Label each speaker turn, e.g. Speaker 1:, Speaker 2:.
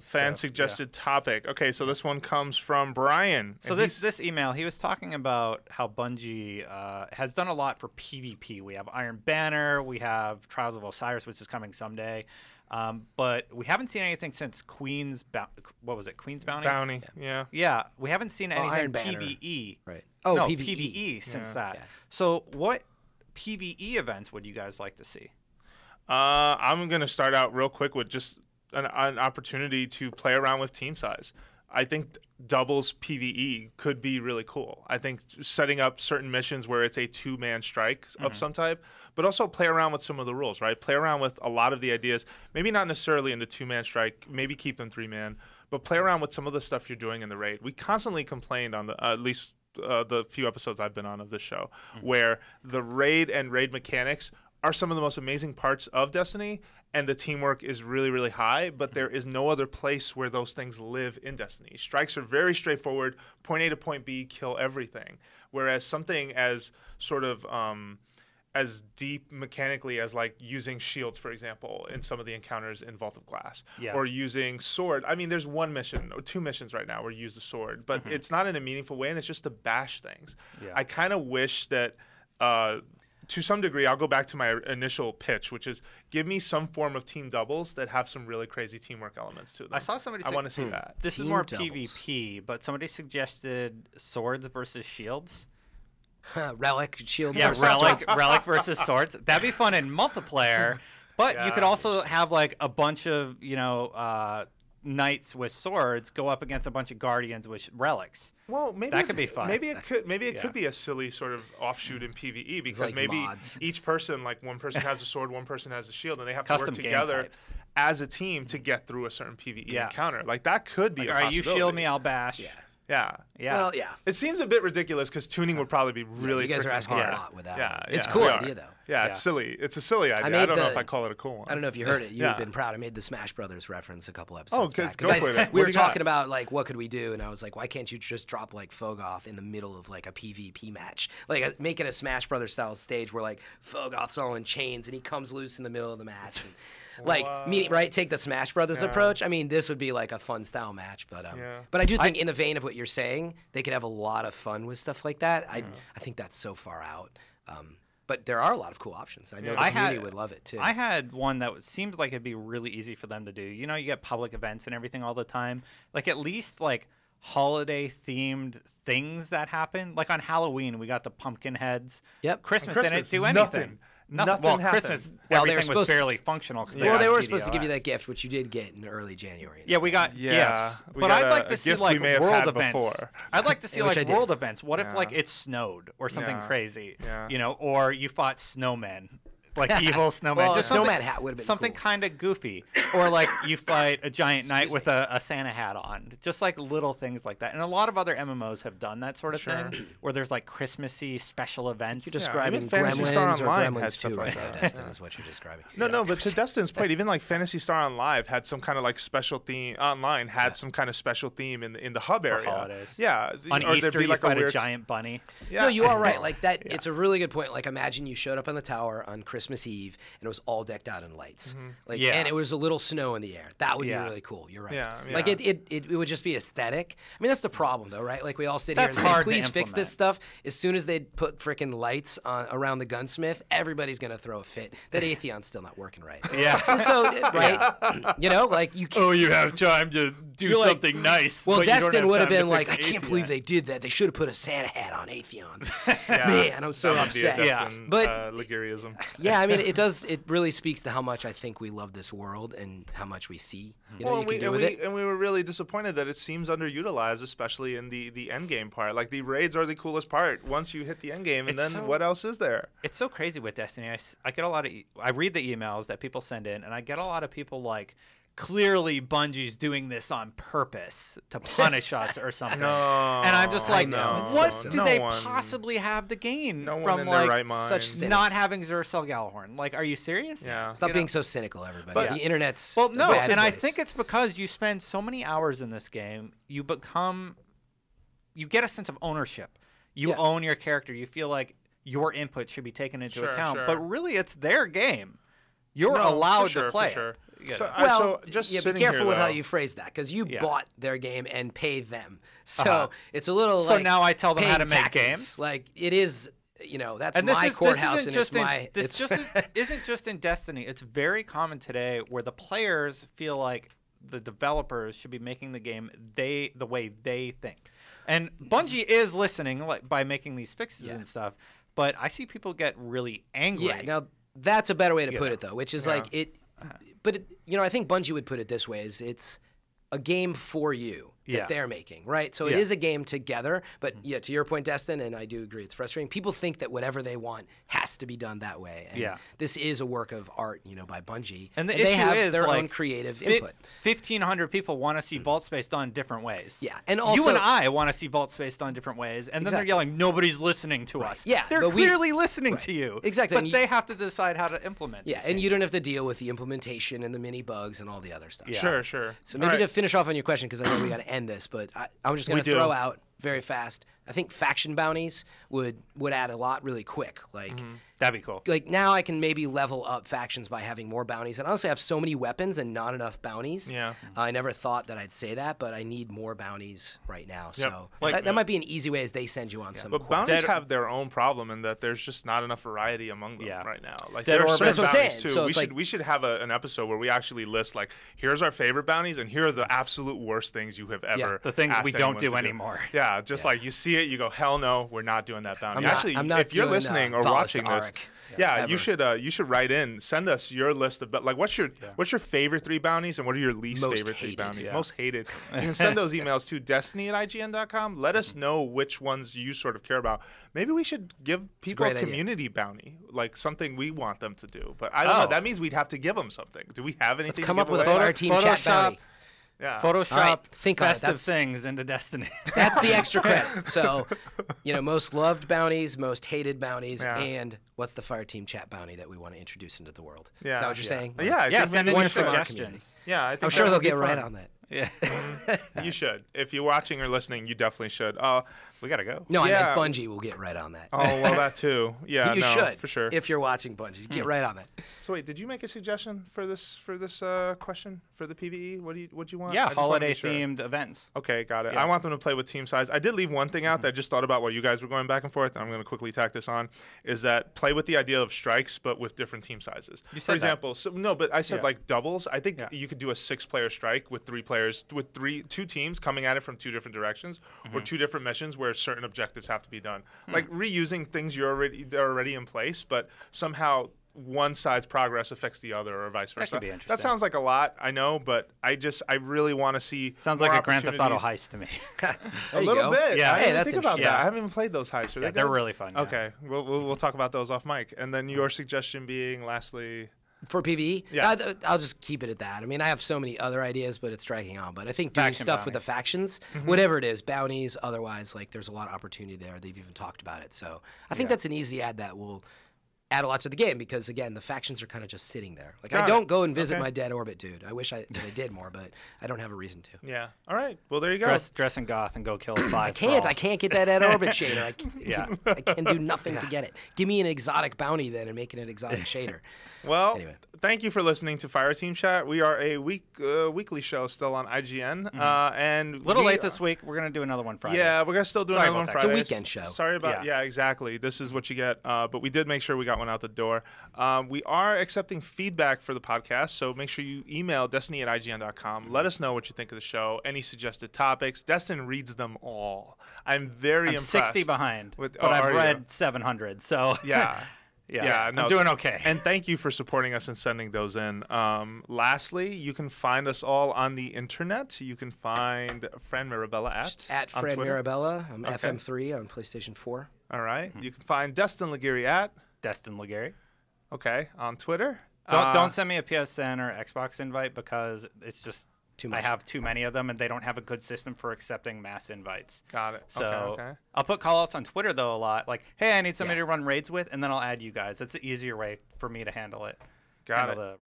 Speaker 1: fan-suggested topic. Okay, so this one comes from Brian.
Speaker 2: So this email, he was talking about how Bungie has done a lot for PvP. We have Iron Banner, we have Trials of Osiris, which is coming someday. But we haven't seen anything since Queen's Queen's Bounty?
Speaker 1: Bounty, yeah.
Speaker 2: Yeah, we haven't seen anything PvE. Right. Oh, no, PvE since that. Yeah. So what PvE events would you guys like to see?
Speaker 1: I'm going to start out real quick with just an opportunity to play around with team size. I think doubles PvE could be really cool. I think setting up certain missions where it's a two-man strike of some type, but also play around with some of the rules, right? Play around with a lot of the ideas, maybe not necessarily in the two-man strike, maybe keep them three-man, but play around with some of the stuff you're doing in the raid. We constantly complained on the, at least the few episodes I've been on of this show, where the raid and raid mechanics are some of the most amazing parts of Destiny, and the teamwork is really, really high, but there is no other place where those things live in Destiny. Strikes are very straightforward, point A to point B, kill everything. Whereas something as sort of as deep mechanically as like using shields, for example, in some of the encounters in Vault of Glass, or using sword. I mean, there's one mission or two missions right now where you use the sword, but it's not in a meaningful way, and it's just to bash things. I kind of wish that to some degree, I'll go back to my initial pitch, which is give me some form of team doubles that have some really crazy teamwork elements to them.
Speaker 2: I saw somebody say,
Speaker 1: I want to see that.
Speaker 2: This is more PvP, but somebody suggested swords versus shields.
Speaker 3: Relic, shield
Speaker 2: versus relic versus swords. That'd be fun in multiplayer, but you could also have like a bunch of, knights with swords go up against a bunch of guardians with relics.
Speaker 1: Well, maybe
Speaker 2: that could be fun.
Speaker 1: Maybe it could be a silly sort of offshoot in PvE because like maybe each person, like one person has a sword, one person has a shield, and they have to work together as a team to get through a certain PvE encounter. Like that could be a possibility.
Speaker 2: You shield me, I'll bash.
Speaker 1: Yeah.
Speaker 3: Well, yeah.
Speaker 1: It seems a bit ridiculous because tuning would probably be really.
Speaker 3: You guys are asking
Speaker 1: hard.
Speaker 3: a lot with that. Yeah, it's a cool idea though.
Speaker 1: Yeah, it's silly. It's a silly idea. I don't know if I call it a cool one.
Speaker 3: I don't know if you heard it. You've been proud. I made the Smash Brothers reference a couple episodes
Speaker 1: back.
Speaker 3: Go for it. We were talking about like what could we do, and I was like, why can't you just drop like Fogoth in the middle of like a PvP match, like make it a Smash Brothers style stage where like Fogoth's all in chains and he comes loose in the middle of the match. And, like take the Smash Brothers approach. I mean, this would be like a fun style match, but I do think in the vein of what you're saying, they could have a lot of fun with stuff like that. I think that's so far out. But there are a lot of cool options. I know the community would love it too.
Speaker 2: I had one that seems like it'd be really easy for them to do. You get public events and everything all the time. Like at least like holiday themed things that happen. Like on Halloween, we got the pumpkin heads.
Speaker 3: Yep.
Speaker 2: Christmas they didn't do anything. Nothing well,
Speaker 1: happened.
Speaker 2: Christmas, everything was barely functional.
Speaker 3: Well, they were supposed to give you that gift, which you did get in early January.
Speaker 2: Yeah, we got gifts. But I'd like to see like world events. I'd like to see like world events. What if like it snowed or something crazy? Or you fought snowmen. Like evil snowman.
Speaker 3: Well,
Speaker 2: just
Speaker 3: snowman hat would have been
Speaker 2: something
Speaker 3: cool.
Speaker 2: Kind of goofy. Or like you fight a giant knight with a Santa hat on. Just like little things like that. And a lot of other MMOs have done that sort of thing, where there's like Christmassy special events.
Speaker 3: You're describing Gremlins or Gremlins 2 right now, Destin, is what you're describing.
Speaker 1: No, but to Destin's point, even like Phantasy Star Online had some kind of like special theme. Online had some kind of special theme in the hub area.
Speaker 2: Holidays.
Speaker 1: Yeah.
Speaker 2: On Easter, you fight a giant bunny.
Speaker 3: No, you are right. Like that. It's a really good point. Like imagine you showed up on the tower on Christmas Eve and it was all decked out in lights. And it was a little snow in the air. That would be really cool. You're right. Like it would just be aesthetic. I mean, that's the problem though, right? Like we all sit here and say, please fix this stuff. As soon as they put freaking lights around the gunsmith, everybody's gonna throw a fit. That Atheon's still not working right. So like you.
Speaker 2: Oh, you have time to do something nice.
Speaker 3: Well, Destin would have been like, I can't believe they did that. They should have put a Santa hat on Atheon. Man, I'm so upset.
Speaker 1: But Liguriaism.
Speaker 3: Yeah, I mean, it does. It really speaks to how much I think we love this world and how much we see. And
Speaker 1: we were really disappointed that it seems underutilized, especially in the end game part. Like the raids are the coolest part once you hit the end game, and then what else is there?
Speaker 2: It's so crazy with Destiny. I get a lot of. I read the emails that people send in, and I get a lot of people like, clearly Bungie's doing this on purpose to punish us or something. And I'm just like, what do they possibly have to gain from like such not having Xurcel Gjallarhorn? Like, are you serious?
Speaker 3: Yeah. Stop being so cynical, everybody. The internet's
Speaker 2: and I think it's because you spend so many hours in this game, you get a sense of ownership. You own your character. You feel like your input should be taken into account. But really, it's their game. You're allowed to play it. You
Speaker 1: So,
Speaker 2: gotta-
Speaker 3: Well,
Speaker 1: so just
Speaker 3: yeah, be
Speaker 1: sitting
Speaker 3: careful
Speaker 1: here,
Speaker 3: with how
Speaker 1: though,
Speaker 3: you phrase that, because you
Speaker 2: Yeah.
Speaker 3: bought their game and paid them. So
Speaker 2: Uh-huh.
Speaker 3: it's a little
Speaker 2: So
Speaker 3: like
Speaker 2: now I tell them how
Speaker 3: paying
Speaker 2: to make
Speaker 3: taxes.
Speaker 2: games?
Speaker 3: Like it is, that's
Speaker 2: and
Speaker 3: my courthouse,
Speaker 2: isn't
Speaker 3: and
Speaker 2: just
Speaker 3: it's my.
Speaker 2: this just isn't just in Destiny. It's very common today where the players feel like the developers should be making the game the way they think. And Bungie is listening by making these fixes and stuff, but I see people get really angry.
Speaker 3: Yeah, now that's a better way to
Speaker 2: You
Speaker 3: put
Speaker 2: know.
Speaker 3: it, though, which is
Speaker 1: Yeah.
Speaker 3: like it. But I think Bungie would put it this way: is it's a game for you that
Speaker 2: Yeah.
Speaker 3: they're making, right? So it
Speaker 2: Yeah.
Speaker 3: is a game together. But yeah, to your point, Destin, and I do agree, it's frustrating. People think that whatever they want has to be done that way. And
Speaker 2: Yeah.
Speaker 3: this is a work of art, by Bungie,
Speaker 2: And the
Speaker 3: they
Speaker 2: issue
Speaker 3: have
Speaker 2: is
Speaker 3: their
Speaker 2: like
Speaker 3: own creative input.
Speaker 2: 1,500 people want to see Vault Space done different ways.
Speaker 3: Yeah, and
Speaker 2: you
Speaker 3: also-
Speaker 2: and I want to see Vault Space done different ways, and then they're
Speaker 3: Exactly.
Speaker 2: yelling, "Nobody's listening to us."
Speaker 3: Yeah,
Speaker 2: they're
Speaker 3: but
Speaker 2: clearly listening to you.
Speaker 3: Exactly,
Speaker 2: but
Speaker 3: and
Speaker 2: they have to decide how to implement.
Speaker 3: Yeah,
Speaker 2: these
Speaker 3: and you
Speaker 2: changes.
Speaker 3: don't have to deal with the implementation and the mini bugs and all the other stuff.
Speaker 2: Yeah.
Speaker 1: Sure.
Speaker 3: So maybe
Speaker 1: All
Speaker 3: to
Speaker 1: right.
Speaker 3: finish off on your question, because I know we got to end this, but I'm just going
Speaker 1: We
Speaker 3: to
Speaker 1: do.
Speaker 3: throw out very fast. I think faction bounties would add a lot really quick.
Speaker 2: That'd be cool.
Speaker 3: Like now I can maybe level up factions by having more bounties. And honestly, I have so many weapons and not enough bounties.
Speaker 1: Yeah.
Speaker 3: I never thought that I'd say that, but I need more bounties right now.
Speaker 1: Yep.
Speaker 3: So
Speaker 2: Like-
Speaker 3: that might be an easy way as they send you on some
Speaker 1: But
Speaker 3: quests.
Speaker 1: bounties
Speaker 2: Dead-
Speaker 1: have their own problem in that there's just not enough variety among them
Speaker 2: Yeah.
Speaker 1: right now. Like
Speaker 2: Dead
Speaker 1: there are
Speaker 2: Orbit-
Speaker 1: certain
Speaker 3: That's what I'm
Speaker 1: bounties
Speaker 3: saying.
Speaker 1: too.
Speaker 3: So
Speaker 1: we
Speaker 3: it's
Speaker 1: should
Speaker 3: like-
Speaker 1: we should have an episode where we actually list like here's our favorite bounties and here are the absolute worst things you have ever.
Speaker 2: The things
Speaker 1: asked
Speaker 2: we don't
Speaker 1: anyone
Speaker 2: do
Speaker 1: to
Speaker 2: anymore.
Speaker 1: Yeah, just like you see it, you go hell no, we're not doing that bounty. Actually,
Speaker 3: I'm not
Speaker 1: if you're
Speaker 3: doing,
Speaker 1: listening or
Speaker 3: Valis
Speaker 1: watching this.
Speaker 3: Auric.
Speaker 1: Yeah,
Speaker 3: ever.
Speaker 1: you should write in. Send us your list of like what's your favorite 3 bounties and what are your least
Speaker 3: Most
Speaker 1: favorite 3
Speaker 3: hated.
Speaker 1: bounties?
Speaker 2: Yeah.
Speaker 1: Most hated. You can send those emails to destiny@ign.com. Let us know which ones you sort of care about. Maybe we should give people a
Speaker 3: great idea.
Speaker 1: community bounty, like something we want them to do. But I don't know.
Speaker 2: Oh.
Speaker 1: That means we'd have to give them something. Do we have anything?
Speaker 3: Come
Speaker 1: to
Speaker 3: up
Speaker 1: give
Speaker 3: with a
Speaker 1: away?
Speaker 3: Fireteam chat
Speaker 2: Photoshop.
Speaker 3: bounty.
Speaker 1: Yeah.
Speaker 2: Photoshop
Speaker 3: All right, think on it.
Speaker 2: festive
Speaker 3: That's-
Speaker 2: things into Destiny.
Speaker 3: That's the extra credit. So, most loved bounties, most hated bounties,
Speaker 1: Yeah.
Speaker 3: and what's the Fireteam chat bounty that we want to introduce into the world?
Speaker 1: Yeah.
Speaker 3: Is that what you're saying?
Speaker 1: Yeah, I
Speaker 2: Yeah,
Speaker 1: think
Speaker 2: send
Speaker 1: maybe
Speaker 2: in
Speaker 1: we
Speaker 2: your
Speaker 1: should.
Speaker 2: suggestions.
Speaker 1: Yeah, I think
Speaker 3: I'm sure
Speaker 1: that
Speaker 3: they'll
Speaker 1: would be
Speaker 3: get right
Speaker 1: fun.
Speaker 3: on that.
Speaker 2: Yeah,
Speaker 1: You should. If you're watching or listening, you definitely should.
Speaker 2: we gotta go.
Speaker 3: No,
Speaker 1: Yeah.
Speaker 3: I meant Bungie will get right on that.
Speaker 1: Oh, well, that too. Yeah,
Speaker 3: you
Speaker 1: no,
Speaker 3: should,
Speaker 1: for sure.
Speaker 3: if you're watching Bungie. Get right on that.
Speaker 1: So wait, did you make a suggestion for this question for the PVE? What'd you want? I
Speaker 2: Yeah,
Speaker 1: just wanted to
Speaker 2: holiday
Speaker 1: be sure.
Speaker 2: themed events.
Speaker 1: Okay, got it.
Speaker 2: Yeah.
Speaker 1: I want them to play with team size. I did leave one thing out that I just thought about while you guys were going back and forth, and I'm going to quickly tack this on, is that play with the idea of strikes, but with different team sizes.
Speaker 2: You
Speaker 1: For
Speaker 2: said that.
Speaker 1: example, no, but I said
Speaker 2: Yeah.
Speaker 1: like doubles. I think
Speaker 2: Yeah.
Speaker 1: you could do a 6-player strike with 3 players, with two teams coming at it from 2 different directions, or 2 different missions where certain objectives have to be done. Like reusing things they're already in place, but somehow one side's progress affects the other, or vice versa.
Speaker 2: could be
Speaker 1: That
Speaker 2: interesting.
Speaker 1: sounds like a lot, I know, but I really want to see.
Speaker 2: Sounds
Speaker 1: more
Speaker 2: like a Grand Theft Auto
Speaker 1: opportunities.
Speaker 2: heist to me.
Speaker 3: There
Speaker 1: A
Speaker 3: you
Speaker 1: little
Speaker 3: go.
Speaker 1: bit.
Speaker 2: Yeah.
Speaker 1: I
Speaker 3: Hey,
Speaker 1: didn't
Speaker 3: that's
Speaker 1: think about
Speaker 3: interesting.
Speaker 1: that.
Speaker 2: Yeah.
Speaker 1: I haven't even played those heists. Are
Speaker 2: Yeah,
Speaker 1: they
Speaker 2: they're
Speaker 1: good?
Speaker 2: really fun. Yeah.
Speaker 1: Okay, we'll talk about those off mic. And then your suggestion being, lastly,
Speaker 3: For PvE,
Speaker 1: Yeah.
Speaker 3: I'll just keep it at that. I mean, I have so many other ideas, but it's dragging on. But I think doing
Speaker 2: Faction
Speaker 3: stuff with the
Speaker 2: bounties.
Speaker 3: factions, whatever it is, bounties, otherwise, like there's a lot of opportunity there. They've even talked about it. So I think that's an easy add that will add a lot to the game because, again, the factions are kind of just sitting there. Like, I
Speaker 1: Got it.
Speaker 3: don't go and visit
Speaker 1: Okay.
Speaker 3: my dead orbit, dude. I wish that I did more, but I don't have a reason to.
Speaker 1: yeah. All right. Well, there you go.
Speaker 2: Dress in goth and go kill 5.
Speaker 3: I can't get that dead orbit shader.
Speaker 2: Yeah.
Speaker 3: I can do nothing to get it. Give me an exotic bounty then and make it an exotic shader.
Speaker 1: Well,
Speaker 3: Anyway.
Speaker 1: thank you for listening to Fireteam Chat. We are a weekly show still on IGN, and
Speaker 2: A little late this week. We're gonna do another one Friday.
Speaker 1: Yeah, we're gonna still do
Speaker 2: Sorry
Speaker 1: another one
Speaker 2: about that.
Speaker 1: Friday.
Speaker 3: It's a weekend show.
Speaker 1: Sorry about
Speaker 2: Yeah.
Speaker 1: exactly. This is what you get. But we did make sure we got one out the door. We are accepting feedback for the podcast, so make sure you email destiny@ign.com. Let us know what you think of the show. Any suggested topics. Destin reads them all. I'm very
Speaker 2: I'm
Speaker 1: impressed.
Speaker 2: 60 behind,
Speaker 1: with-
Speaker 2: but I've
Speaker 1: are you?
Speaker 2: read 700. So
Speaker 1: Yeah.
Speaker 2: yeah,
Speaker 1: no,
Speaker 2: I'm doing okay.
Speaker 1: And thank you for supporting us and sending those in. Lastly, you can find us all on the internet. You can find Fran Mirabella
Speaker 3: At
Speaker 1: on
Speaker 3: Fred
Speaker 1: Twitter.
Speaker 3: Mirabella. I'm
Speaker 1: Okay.
Speaker 3: FM3 on PlayStation 4.
Speaker 1: All right. You can find Destin Laguerre at
Speaker 2: Destin Legary.
Speaker 1: on Twitter.
Speaker 2: Don't send me a PSN or Xbox invite because it's just
Speaker 3: Too
Speaker 2: I
Speaker 3: much.
Speaker 2: have too many of them and they don't have a good system for accepting mass invites.
Speaker 1: Got it.
Speaker 2: So
Speaker 1: Okay.
Speaker 2: I'll put callouts on Twitter though a lot, like, hey, I need somebody
Speaker 3: Yeah.
Speaker 2: to run raids with, and then I'll add you guys. That's the easier way for me to handle it.
Speaker 1: Got
Speaker 2: Handle
Speaker 1: it.
Speaker 2: the